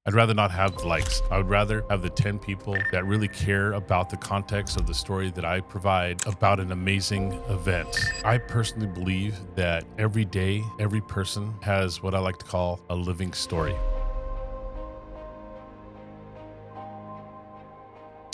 I'd rather not have the likes. I would rather have the 10 people that really care about the context of the story that I provide about an amazing event. I personally believe that every day, every person has what I like to call a living story.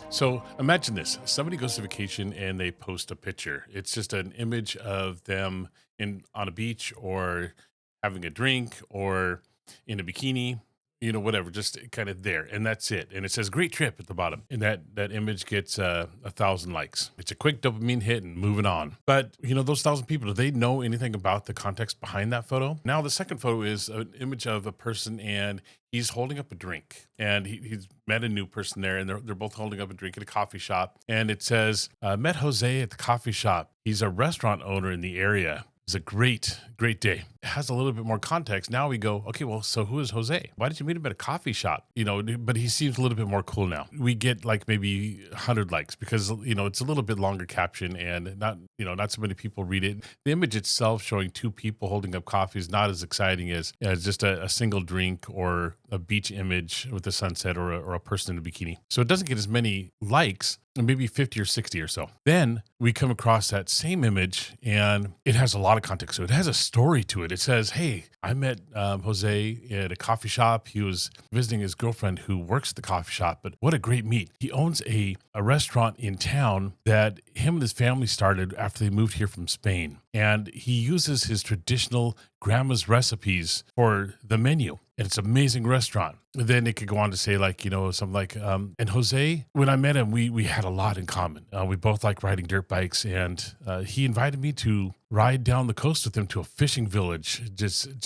So imagine this. Somebody goes to vacation and they post a picture. It's just an image of them in on a beach or having a drink or in a bikini, whatever, just kind of there. And that's it. And it says great trip at the bottom. And that image gets 1,000 likes. It's a quick dopamine hit and moving on. But those 1,000 people, do they know anything about the context behind that photo? Now the second photo is an image of a person and he's holding up a drink and he's met a new person there and they're both holding up a drink at a coffee shop. And it says, met Jose at the coffee shop. He's a restaurant owner in the area. It was a great day. It has a little bit more context. Now we go, okay, well, so who is Jose? Why did you meet him at a coffee shop? But he seems a little bit more cool now. We get like maybe 100 likes because, it's a little bit longer caption and not so many people read it. The image itself showing two people holding up coffee is not as exciting as just a single drink or a beach image with the sunset or a person in a bikini. So it doesn't get as many likes, maybe 50 or 60 or so. Then we come across that same image and it has a lot of context. So it has a story to it. It says, hey, I met Jose at a coffee shop. He was visiting his girlfriend who works at the coffee shop, but what a great meet. He owns a restaurant in town that him and his family started after they moved here from Spain. And he uses his traditional grandma's recipes for the menu. And it's an amazing restaurant. Then it could go on to say something like, and Jose, when I met him, we had a lot in common. We both like riding dirt bikes and he invited me to ride down the coast with him to a fishing village.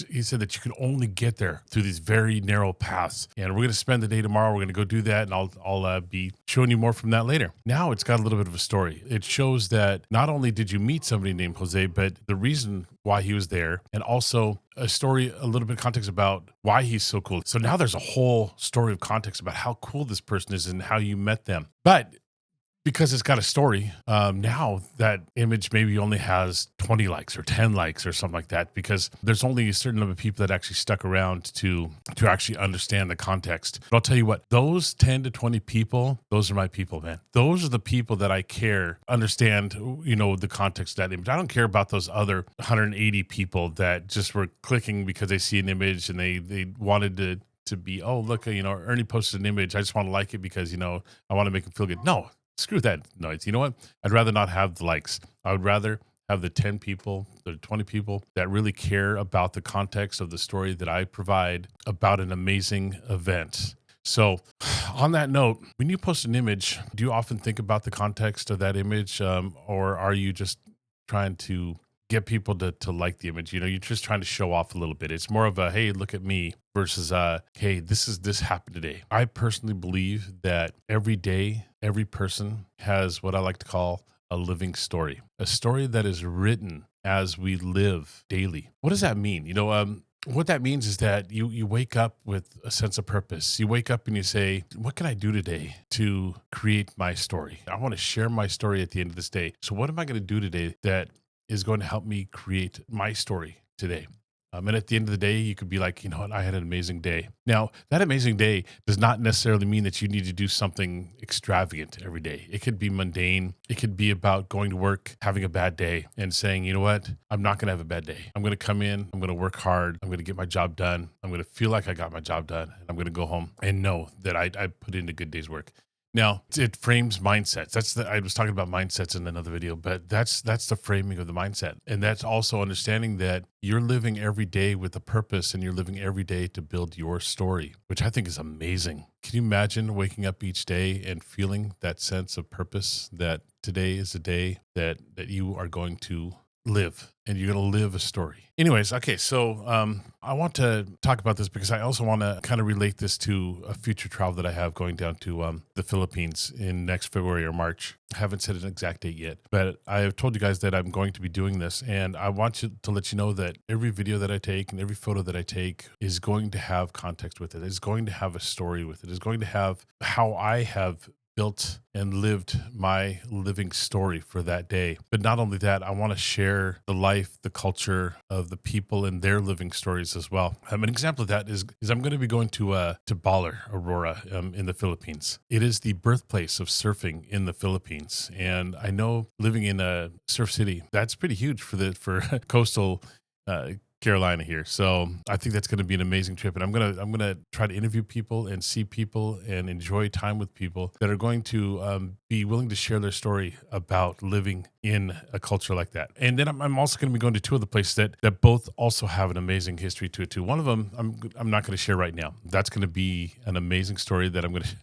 He said that you can only get there through these very narrow paths. And we're going to spend the day tomorrow. We're going to go do that. And I'll be showing you more from that later. Now it's got a little bit of a story. It shows that not only did you meet somebody named Jose, but the reason why he was there, and also a story, a little bit of context about why he's so cool. So now there's a whole story of context about how cool this person is and how you met them. But because it's got a story, now that image maybe only has 20 likes or 10 likes or something like that, because there's only a certain number of people that actually stuck around to actually understand the context. But I'll tell you what, those 10 to 20 people, those are my people, man. Those are the people that I understand, the context of that image. I don't care about those other 180 people that just were clicking because they see an image and they wanted to be, oh, look, Ernie posted an image. I just want to like it because, I want to make him feel good. No. Screw that noise. You know what? I'd rather not have the likes. I would rather have the 10 people, the 20 people that really care about the context of the story that I provide about an amazing event. So on that note, when you post an image, do you often think about the context of that image? Or are you just trying to get people to like the image? You're just trying to show off a little bit. It's more of a, hey, look at me versus hey, this happened today. I personally believe that every day, every person has what I like to call a living story, a story that is written as we live daily. What does that mean? What that means is that you wake up with a sense of purpose. You wake up and you say, what can I do today to create my story? I want to share my story at the end of this day. So what am I going to do today that is going to help me create my story today? And at the end of the day, you could be like, you know what, I had an amazing day. Now, that amazing day does not necessarily mean that you need to do something extravagant every day. It could be mundane. It could be about going to work, having a bad day, and saying, you know what, I'm not going to have a bad day. I'm going to come in, I'm going to work hard, I'm going to get my job done, I'm going to feel like I got my job done, and I'm going to go home and know that I put in a good day's work. Now, it frames mindsets. I was talking about mindsets in another video, but that's the framing of the mindset. And that's also understanding that you're living every day with a purpose and you're living every day to build your story, which I think is amazing. Can you imagine waking up each day and feeling that sense of purpose that today is a day that you are going to live and you're going to live a story? Anyways, okay, so I want to talk about this because I also want to kind of relate this to a future travel that I have going down to the Philippines in next February or March. I haven't set an exact date yet, but I have told you guys that I'm going to be doing this, and I want to let you know that every video that I take and every photo that I take is going to have context with it. It's going to have a story with it. It's going to have how I have built and lived my living story for that day. But not only that, I want to share the life, the culture of the people and their living stories as well. An example of that is I'm going to be going to Baler, Aurora, in the Philippines. It is the birthplace of surfing in the Philippines, and I know living in a surf city, that's pretty huge for coastal. Carolina here. So I think that's going to be an amazing trip. And I'm gonna try to interview people and see people and enjoy time with people that are going to be willing to share their story about living in a culture like that. And then I'm also going to be going to two of the places that both also have an amazing history to it too. One of them I'm not going to share right now. That's going to be an amazing story that I'm going to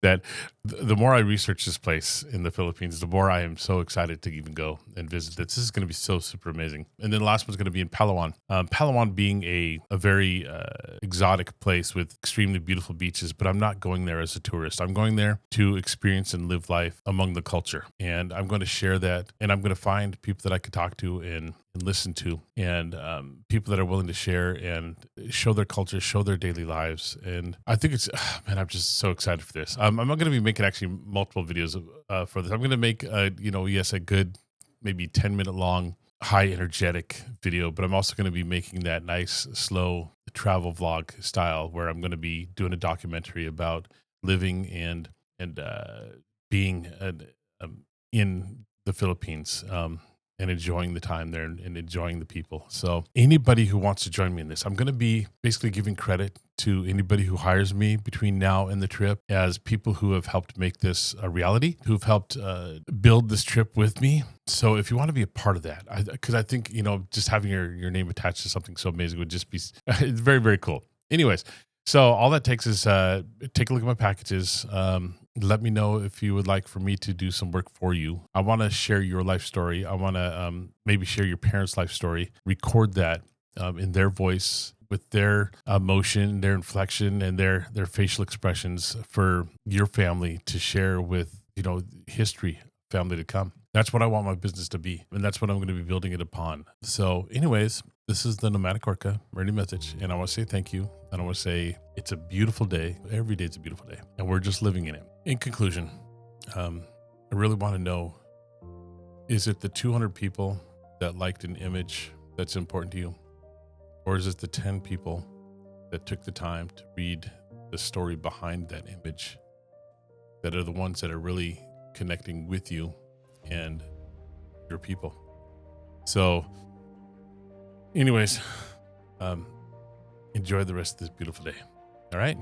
that the more I research this place in the Philippines, the more I am so excited to even go and visit this. This is going to be so super amazing. And then the last one's going to be in Palawan. Palawan being a very exotic place with extremely beautiful beaches, but I'm not going there as a tourist. I'm going there to experience and live life among the culture. And I'm going to share that, and I'm going to find people that I could talk to and listen to, and people that are willing to share and show their culture, show their daily lives. And I think it's, man, I'm just so excited for this. I'm not going to be making actually multiple videos for this. I'm going to make, yes, a good, maybe 10-minute long, high energetic video, but I'm also going to be making that nice, slow travel vlog style where I'm going to be doing a documentary about living and being in the Philippines. And enjoying the time there and enjoying the people. So anybody who wants to join me in this, I'm going to be basically giving credit to anybody who hires me between now and the trip as people who have helped make this a reality, who've helped build this trip with me. So if you want to be a part of that, because I think, just having your name attached to something so amazing would just be it's very, very cool. Anyways, so all that takes is take a look at my packages. Let me know if you would like for me to do some work for you. I want to share your life story. I want to maybe share your parents' life story, record that in their voice with their emotion, their inflection, and their facial expressions for your family to share with, history, family to come. That's what I want my business to be, and that's what I'm going to be building it upon. So anyways, this is the Nomadic Orca radio message, and I want to say thank you, and I want to say it's a beautiful day. Every day is a beautiful day, and we're just living in it. In conclusion, I really want to know, is it the 200 people that liked an image that's important to you? Or is it the 10 people that took the time to read the story behind that image that are the ones that are really connecting with you and your people? So anyways, enjoy the rest of this beautiful day. All right.